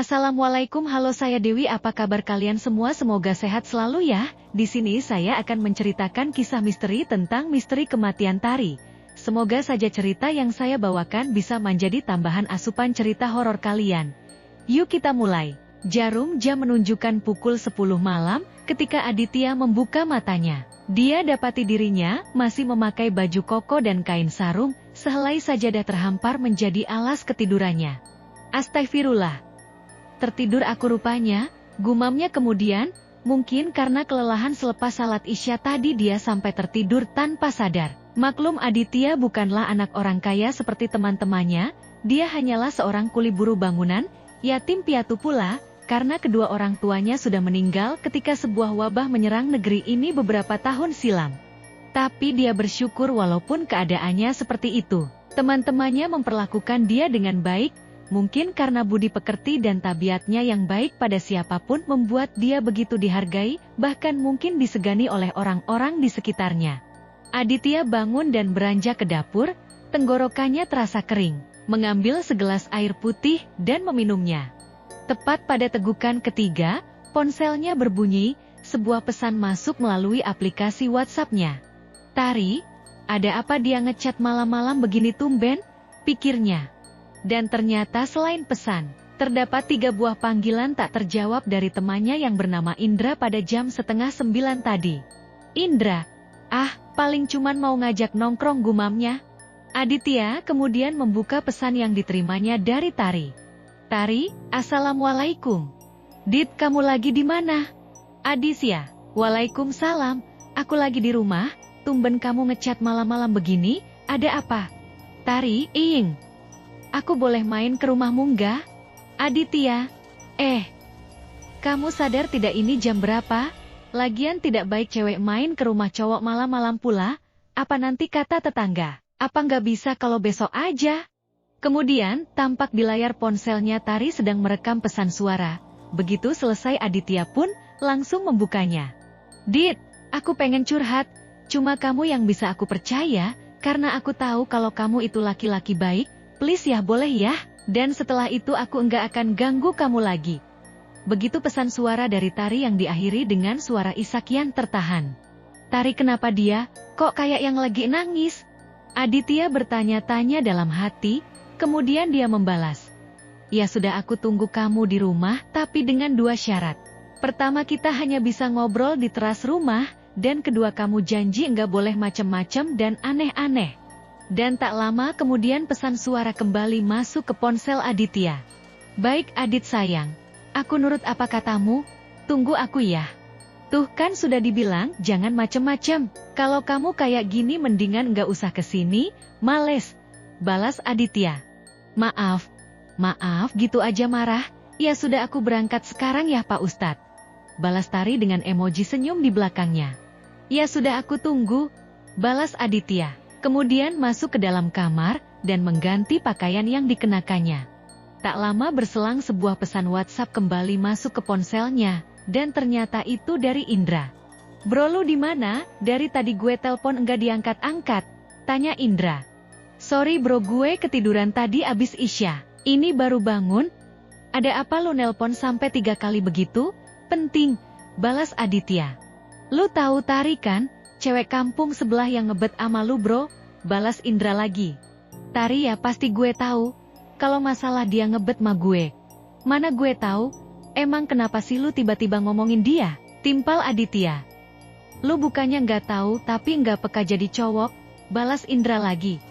Assalamualaikum, halo, saya Dewi, apa kabar kalian semua? Semoga sehat selalu ya. Di sini saya akan menceritakan kisah misteri tentang misteri kematian Tari. Semoga saja cerita yang saya bawakan bisa menjadi tambahan asupan cerita horor kalian. Yuk kita mulai. Jarum jam menunjukkan pukul 10 malam ketika Aditya membuka matanya. Dia dapati dirinya masih memakai baju koko dan kain sarung, sehelai sajadah terhampar menjadi alas ketidurannya. Astagfirullah. Tertidur aku rupanya, gumamnya kemudian, mungkin karena kelelahan selepas salat Isya tadi dia sampai tertidur tanpa sadar. Maklum Aditya bukanlah anak orang kaya seperti teman-temannya, dia hanyalah seorang kuli buruh bangunan, yatim piatu pula, karena kedua orang tuanya sudah meninggal ketika sebuah wabah menyerang negeri ini beberapa tahun silam. Tapi dia bersyukur walaupun keadaannya seperti itu. Teman-temannya memperlakukan dia dengan baik, mungkin karena budi pekerti dan tabiatnya yang baik pada siapapun membuat dia begitu dihargai, bahkan mungkin disegani oleh orang-orang di sekitarnya. Aditya bangun dan beranjak ke dapur, tenggorokannya terasa kering, mengambil segelas air putih dan meminumnya. Tepat pada tegukan ketiga, ponselnya berbunyi, sebuah pesan masuk melalui aplikasi WhatsApp-nya. Tari, ada apa dia ngechat malam-malam begini tumben? Pikirnya. Dan ternyata selain pesan, terdapat 3 buah panggilan tak terjawab dari temannya yang bernama Indra pada jam 8:30 tadi. Indra, paling cuman mau ngajak nongkrong, gumamnya. Aditya kemudian membuka pesan yang diterimanya dari Tari. Tari, Assalamualaikum. Dit, kamu lagi di mana? Aditya, Waalaikumsalam, aku lagi di rumah, tumben kamu ngechat malam-malam begini, ada apa? Tari, aku boleh main ke rumahmu nggak? Aditya, kamu sadar tidak ini jam berapa? Lagian tidak baik cewek main ke rumah cowok malam-malam pula. Apa nanti kata tetangga? Apa nggak bisa kalau besok aja? Kemudian, tampak di layar ponselnya Tari sedang merekam pesan suara. Begitu selesai Aditya pun langsung membukanya. Dit, aku pengen curhat. Cuma kamu yang bisa aku percaya, karena aku tahu kalau kamu itu laki-laki baik. Please ya, boleh ya? Dan setelah itu aku enggak akan ganggu kamu lagi. Begitu pesan suara dari Tari yang diakhiri dengan suara isak yang tertahan. Tari, kenapa dia? Kok kayak yang lagi nangis? Aditya bertanya-tanya dalam hati, kemudian dia membalas. Ya sudah, aku tunggu kamu di rumah, tapi dengan 2 syarat. Pertama, kita hanya bisa ngobrol di teras rumah, dan kedua, kamu janji enggak boleh macem-macem dan aneh-aneh. Dan tak lama kemudian pesan suara kembali masuk ke ponsel Aditya. Baik Adit sayang, aku nurut apa katamu, tunggu aku ya. Tuh kan sudah dibilang jangan macem-macem, kalau kamu kayak gini mendingan nggak usah kesini, males. Balas Aditya. Maaf gitu aja marah, ya sudah aku berangkat sekarang ya Pak Ustadz. Balas Tari dengan emoji senyum di belakangnya. Ya sudah aku tunggu, balas Aditya. Kemudian masuk ke dalam kamar, dan mengganti pakaian yang dikenakannya. Tak lama berselang sebuah pesan WhatsApp kembali masuk ke ponselnya, dan ternyata itu dari Indra. Bro, lu di mana? Dari tadi gue telpon enggak diangkat-angkat, tanya Indra. Sorry bro, gue ketiduran tadi abis Isya, ini baru bangun. Ada apa lu nelpon sampai 3 kali begitu? Penting, balas Aditya. Lu tahu Tari kan? Cewek kampung sebelah yang ngebet ama lu bro, balas Indra lagi. Tari, ya pasti gue tahu, kalau masalah dia ngebet sama gue. Mana gue tahu, emang kenapa sih lu tiba-tiba ngomongin dia? Timpal Aditya. Lu bukannya nggak tahu tapi nggak peka jadi cowok, balas Indra lagi.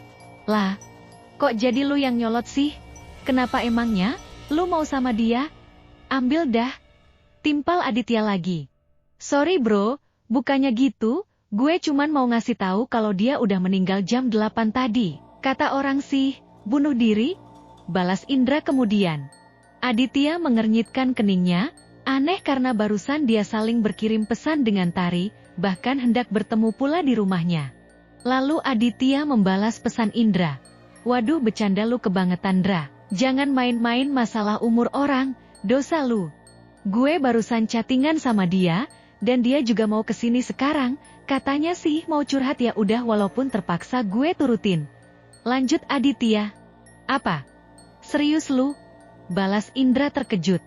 Lah, kok jadi lu yang nyolot sih? Kenapa emangnya? Lu mau sama dia? Ambil dah. Timpal Aditya lagi. Sorry bro, bukannya gitu. Gue cuman mau ngasih tahu kalau dia udah meninggal jam 8 tadi. Kata orang sih, bunuh diri? Balas Indra kemudian. Aditya mengernyitkan keningnya, aneh karena barusan dia saling berkirim pesan dengan Tari, bahkan hendak bertemu pula di rumahnya. Lalu Aditya membalas pesan Indra. Waduh, bercanda lu kebangetan Dra. Jangan main-main masalah umur orang, dosa lu. Gue barusan chattingan sama dia, dan dia juga mau kesini sekarang. Katanya sih mau curhat, ya udah walaupun terpaksa gue turutin. Lanjut Aditya. Apa? Serius lu? balas Indra terkejut.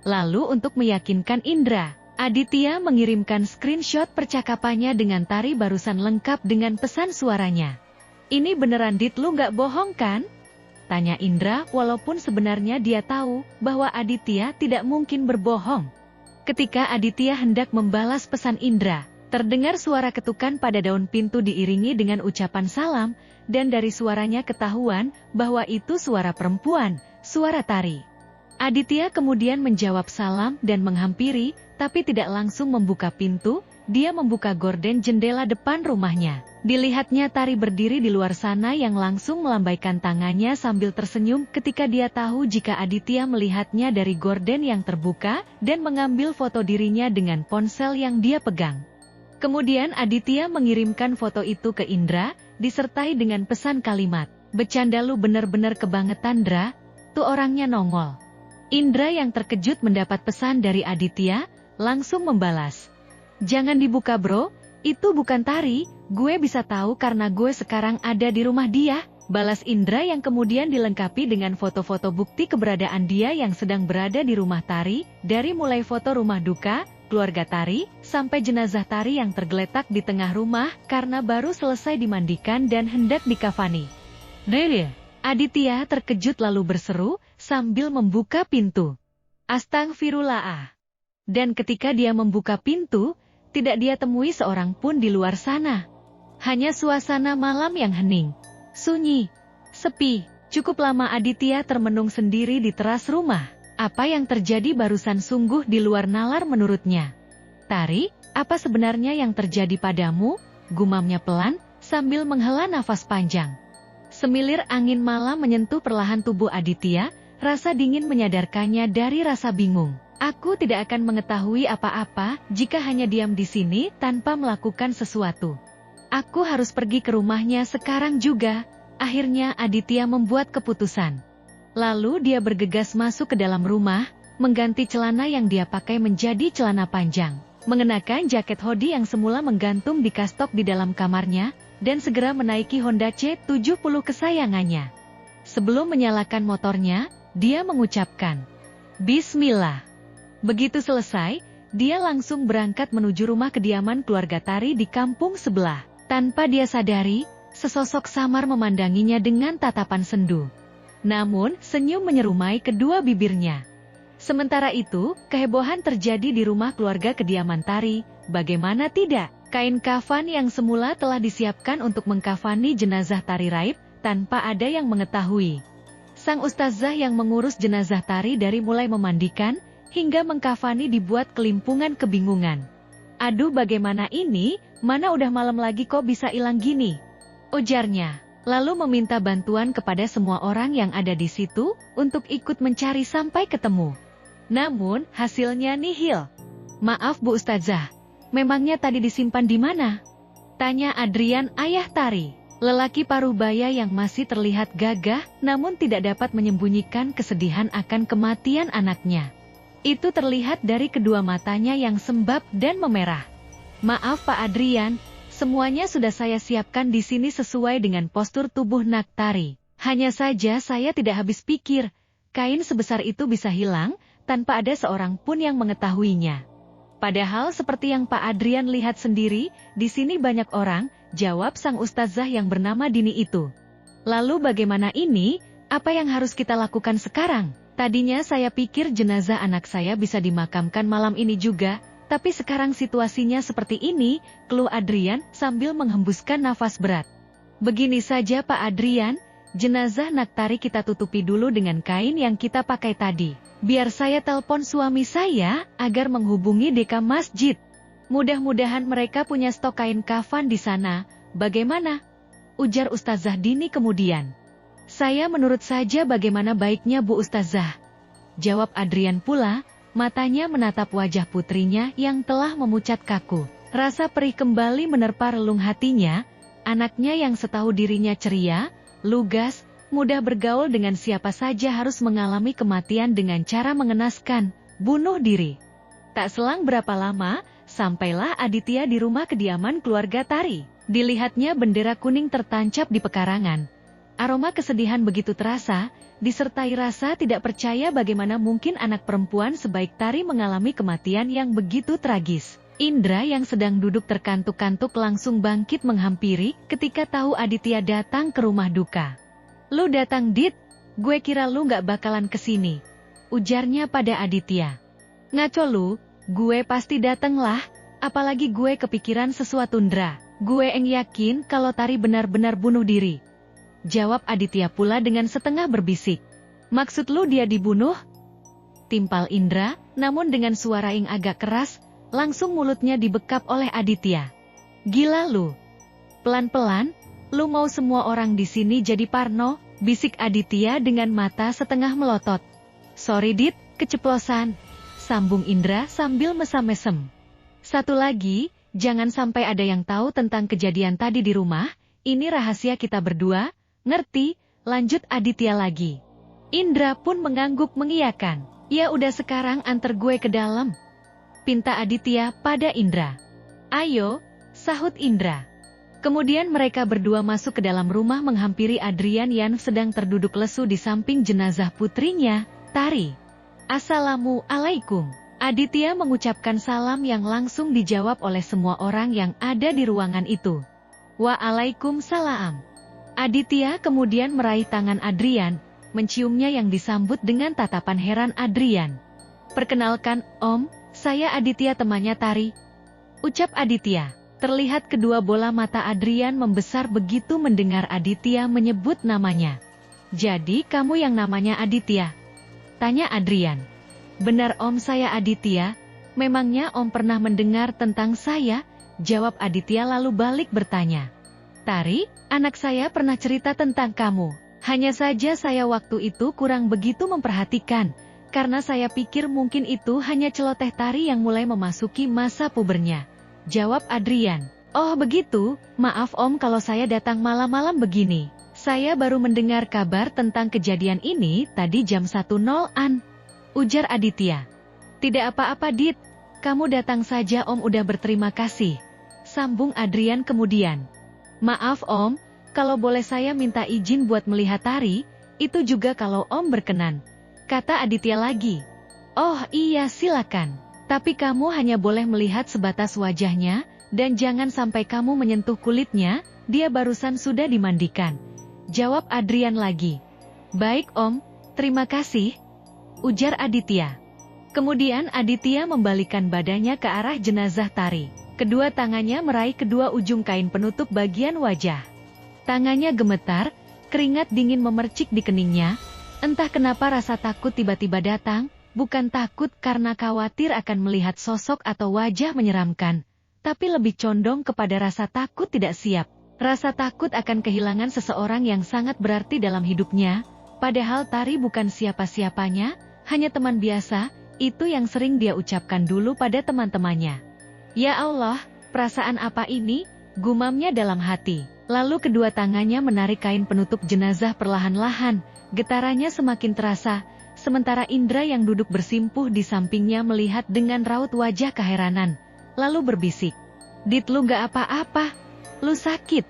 Lalu untuk meyakinkan Indra, Aditya mengirimkan screenshot percakapannya dengan Tari barusan lengkap dengan pesan suaranya. "Ini beneran Dit, lu nggak bohong kan?" tanya Indra, walaupun sebenarnya dia tahu bahwa Aditya tidak mungkin berbohong. Ketika Aditya hendak membalas pesan Indra, terdengar suara ketukan pada daun pintu diiringi dengan ucapan salam, dan dari suaranya ketahuan bahwa itu suara perempuan, suara Tari. Aditya kemudian menjawab salam dan menghampiri, tapi tidak langsung membuka pintu, dia membuka gorden jendela depan rumahnya. Dilihatnya Tari berdiri di luar sana yang langsung melambaikan tangannya sambil tersenyum ketika dia tahu jika Aditya melihatnya dari gorden yang terbuka dan mengambil foto dirinya dengan ponsel yang dia pegang. Kemudian Aditya mengirimkan foto itu ke Indra, disertai dengan pesan kalimat, "Bercanda lu bener-bener kebangetan, Dra, tuh orangnya nongol." Indra yang terkejut mendapat pesan dari Aditya, langsung membalas, "Jangan dibuka bro, itu bukan Tari, gue bisa tahu karena gue sekarang ada di rumah dia." Balas Indra yang kemudian dilengkapi dengan foto-foto bukti keberadaan dia yang sedang berada di rumah Tari, dari mulai foto rumah duka, keluarga Tari, sampai jenazah Tari yang tergeletak di tengah rumah karena baru selesai dimandikan dan hendak dikafani. "Dede!" Aditya terkejut lalu berseru, sambil membuka pintu. "Astagfirullah." Dan ketika dia membuka pintu, tidak dia temui seorang pun di luar sana. Hanya suasana malam yang hening, sunyi, sepi. Cukup lama Aditya termenung sendiri di teras rumah. Apa yang terjadi barusan sungguh di luar nalar menurutnya. "Tari, apa sebenarnya yang terjadi padamu?" gumamnya pelan, sambil menghela nafas panjang. Semilir angin malam menyentuh perlahan tubuh Aditya, rasa dingin menyadarkannya dari rasa bingung. "Aku tidak akan mengetahui apa-apa jika hanya diam di sini tanpa melakukan sesuatu. Aku harus pergi ke rumahnya sekarang juga." Akhirnya Aditya membuat keputusan. Lalu dia bergegas masuk ke dalam rumah, mengganti celana yang dia pakai menjadi celana panjang, mengenakan jaket hoodie yang semula menggantung di kastok di dalam kamarnya, dan segera menaiki Honda C70 kesayangannya. Sebelum menyalakan motornya, dia mengucapkan, "Bismillah." Begitu selesai, dia langsung berangkat menuju rumah kediaman keluarga Tari di kampung sebelah. Tanpa dia sadari, sesosok samar memandanginya dengan tatapan sendu. Namun, senyum menyerumai kedua bibirnya. Sementara itu, kehebohan terjadi di rumah keluarga kediaman Tari. Bagaimana tidak? Kain kafan yang semula telah disiapkan untuk mengkafani jenazah Tari Raib, tanpa ada yang mengetahui. Sang ustazah yang mengurus jenazah Tari dari mulai memandikan, hingga mengkafani dibuat kelimpungan kebingungan. "Aduh bagaimana ini, mana udah malam lagi kok bisa hilang gini?" ujarnya. Lalu meminta bantuan kepada semua orang yang ada di situ, untuk ikut mencari sampai ketemu. Namun, hasilnya nihil. "Maaf Bu Ustazah, memangnya tadi disimpan di mana?" tanya Adrian, ayah Tari. Lelaki paruh-baya yang masih terlihat gagah, namun tidak dapat menyembunyikan kesedihan akan kematian anaknya. Itu terlihat dari kedua matanya yang sembab dan memerah. "Maaf Pak Adrian, semuanya sudah saya siapkan di sini sesuai dengan postur tubuh Nak Tari. Hanya saja saya tidak habis pikir, kain sebesar itu bisa hilang, tanpa ada seorang pun yang mengetahuinya. Padahal seperti yang Pak Adrian lihat sendiri, di sini banyak orang," jawab sang ustazah yang bernama Dini itu. "Lalu bagaimana ini? Apa yang harus kita lakukan sekarang? Tadinya saya pikir jenazah anak saya bisa dimakamkan malam ini juga, tapi sekarang situasinya seperti ini," keluh Adrian sambil menghembuskan nafas berat. "Begini saja Pak Adrian, jenazah Nak Tari kita tutupi dulu dengan kain yang kita pakai tadi. Biar saya telepon suami saya, agar menghubungi deka masjid. Mudah-mudahan mereka punya stok kain kafan di sana, bagaimana?" ujar Ustazah Dini kemudian. "Saya menurut saja bagaimana baiknya Bu Ustazah," jawab Adrian pula, matanya menatap wajah putrinya yang telah memucat kaku. Rasa perih kembali menerpa relung hatinya, anaknya yang setahu dirinya ceria, lugas, mudah bergaul dengan siapa saja harus mengalami kematian dengan cara mengenaskan, bunuh diri. Tak selang berapa lama, sampailah Aditya di rumah kediaman keluarga Tari. Dilihatnya bendera kuning tertancap di pekarangan. Aroma kesedihan begitu terasa, disertai rasa tidak percaya bagaimana mungkin anak perempuan sebaik Tari mengalami kematian yang begitu tragis. Indra yang sedang duduk terkantuk-kantuk langsung bangkit menghampiri ketika tahu Aditya datang ke rumah duka. "Lu datang, Dit? Gue kira lu gak bakalan kesini," ujarnya pada Aditya. "Ngaco lu, gue pasti dateng lah, apalagi gue kepikiran sesuatu Ndra. Gue yakin kalau Tari benar-benar bunuh diri," jawab Aditya pula dengan setengah berbisik. "Maksud lu dia dibunuh?" timpal Indra, namun dengan suara yang agak keras, langsung mulutnya dibekap oleh Aditya. "Gila lu. Pelan-pelan, lu mau semua orang di sini jadi parno?" bisik Aditya dengan mata setengah melotot. "Sorry Dit, keceplosan," sambung Indra sambil mesam-mesem. "Satu lagi, jangan sampai ada yang tahu tentang kejadian tadi di rumah, ini rahasia kita berdua, ngerti?" lanjut Aditya lagi. Indra pun mengangguk mengiyakan. "Ya udah sekarang antar gue ke dalam," pinta Aditya pada Indra. "Ayo," sahut Indra. Kemudian mereka berdua masuk ke dalam rumah menghampiri Adrian yang sedang terduduk lesu di samping jenazah putrinya, Tari. "Assalamualaikum." Aditya mengucapkan salam yang langsung dijawab oleh semua orang yang ada di ruangan itu. "Waalaikumsalam." Aditya kemudian meraih tangan Adrian, menciumnya yang disambut dengan tatapan heran Adrian. "Perkenalkan, Om, saya Aditya temannya Tari," ucap Aditya. Terlihat kedua bola mata Adrian membesar begitu mendengar Aditya menyebut namanya. "Jadi kamu yang namanya Aditya?" tanya Adrian. "Benar Om, saya Aditya. Memangnya Om pernah mendengar tentang saya?" jawab Aditya lalu balik bertanya. "Tari, anak saya pernah cerita tentang kamu. Hanya saja saya waktu itu kurang begitu memperhatikan, karena saya pikir mungkin itu hanya celoteh Tari yang mulai memasuki masa pubernya," jawab Adrian. "Oh begitu, maaf Om kalau saya datang malam-malam begini. Saya baru mendengar kabar tentang kejadian ini tadi jam 1.00-an, ujar Aditya. "Tidak apa-apa Dit, kamu datang saja Om udah berterima kasih," sambung Adrian kemudian. "Maaf Om, kalau boleh saya minta izin buat melihat Tari, itu juga kalau Om berkenan," kata Aditya lagi. "Oh iya silakan. Tapi kamu hanya boleh melihat sebatas wajahnya, dan jangan sampai kamu menyentuh kulitnya, dia barusan sudah dimandikan," jawab Adrian lagi. "Baik Om, terima kasih," ujar Aditya. Kemudian Aditya membalikan badannya ke arah jenazah Tari. Kedua tangannya meraih kedua ujung kain penutup bagian wajah. Tangannya gemetar, keringat dingin memercik di keningnya. Entah kenapa rasa takut tiba-tiba datang. Bukan takut karena khawatir akan melihat sosok atau wajah menyeramkan, tapi lebih condong kepada rasa takut tidak siap. Rasa takut akan kehilangan seseorang yang sangat berarti dalam hidupnya, padahal Tari bukan siapa-siapanya, hanya teman biasa, itu yang sering dia ucapkan dulu pada teman-temannya. "Ya Allah, perasaan apa ini?" gumamnya dalam hati. Lalu kedua tangannya menarik kain penutup jenazah perlahan-lahan, getarannya semakin terasa. Sementara Indra yang duduk bersimpuh di sampingnya melihat dengan raut wajah keheranan, lalu berbisik. "Dit lu gak apa-apa? Lu sakit?"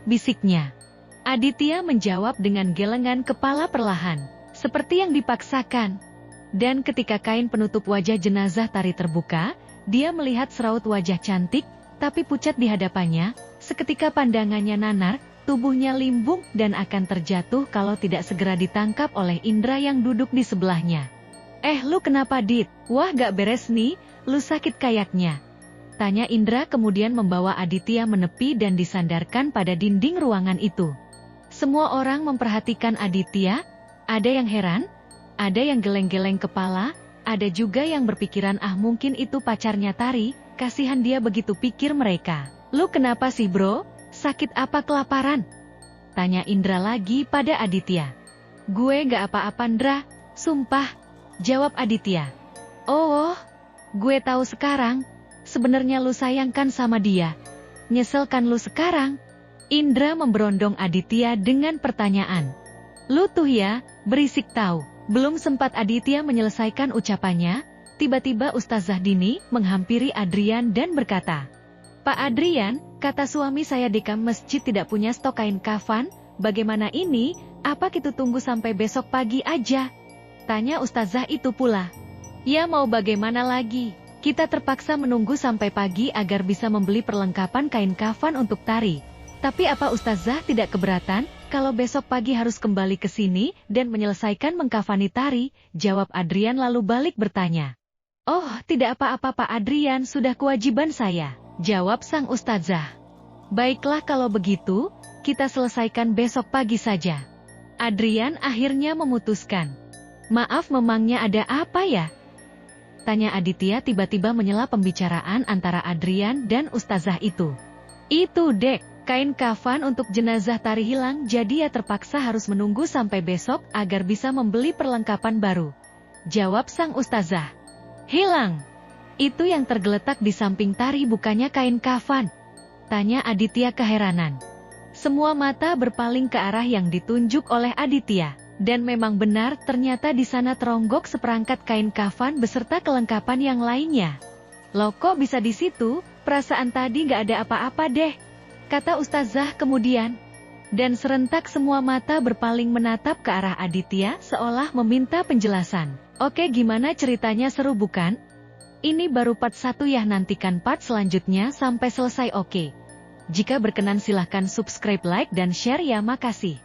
bisiknya. Aditya menjawab dengan gelengan kepala perlahan, seperti yang dipaksakan. Dan ketika kain penutup wajah jenazah Tari terbuka, dia melihat seraut wajah cantik, tapi pucat di hadapannya, seketika pandangannya nanar, tubuhnya limbung dan akan terjatuh kalau tidak segera ditangkap oleh Indra yang duduk di sebelahnya. Lu kenapa Dit? Wah gak beres nih, lu sakit kayaknya," tanya Indra kemudian membawa Aditya menepi dan disandarkan pada dinding ruangan itu. Semua orang memperhatikan Aditya, ada yang heran, ada yang geleng-geleng kepala, ada juga yang berpikiran mungkin itu pacarnya Tari, kasihan dia begitu pikir mereka. "Lu kenapa sih bro? Sakit apa kelaparan?" tanya Indra lagi pada Aditya. "Gue gak apa-apa Indra, sumpah," jawab Aditya. "Oh, gue tahu sekarang, sebenarnya lu sayangkan sama dia. Nyesel kan lu sekarang?" Indra memberondong Aditya dengan pertanyaan. "Lu tuh ya, berisik tahu." Belum sempat Aditya menyelesaikan ucapannya, tiba-tiba Ustazah Dini menghampiri Adrian dan berkata, "Pak Adrian, kata suami saya di masjid tidak punya stok kain kafan, bagaimana ini? Apa kita tunggu sampai besok pagi aja? Tanya ustazah itu pula. Ya mau bagaimana lagi? Kita terpaksa menunggu sampai pagi agar bisa membeli perlengkapan kain kafan untuk tari. Tapi apa ustazah tidak keberatan kalau besok pagi harus kembali ke sini dan menyelesaikan mengkafani tari? Jawab Adrian lalu balik bertanya. Oh, tidak apa-apa Pak Adrian, sudah kewajiban saya. Jawab sang ustazah. Baiklah kalau begitu, kita selesaikan besok pagi saja. Adrian akhirnya memutuskan. Maaf memangnya ada apa ya? Tanya Aditya tiba-tiba menyela pembicaraan antara Adrian dan ustazah itu. Itu dek, kain kafan untuk jenazah tari hilang jadi ya terpaksa harus menunggu sampai besok agar bisa membeli perlengkapan baru. Jawab sang ustazah. Hilang? Itu yang tergeletak di samping tari bukannya kain kafan? Tanya Aditya keheranan. Semua mata berpaling ke arah yang ditunjuk oleh Aditya. Dan memang benar ternyata di sana teronggok seperangkat kain kafan beserta kelengkapan yang lainnya. Loh kok bisa di situ? Perasaan tadi gak ada apa-apa deh. Kata ustazah kemudian. Dan serentak semua mata berpaling menatap ke arah Aditya seolah meminta penjelasan. Oke gimana ceritanya, seru bukan? Ini baru part 1 ya, nantikan part selanjutnya sampai selesai oke. Jika berkenan silahkan subscribe, like dan share ya, makasih.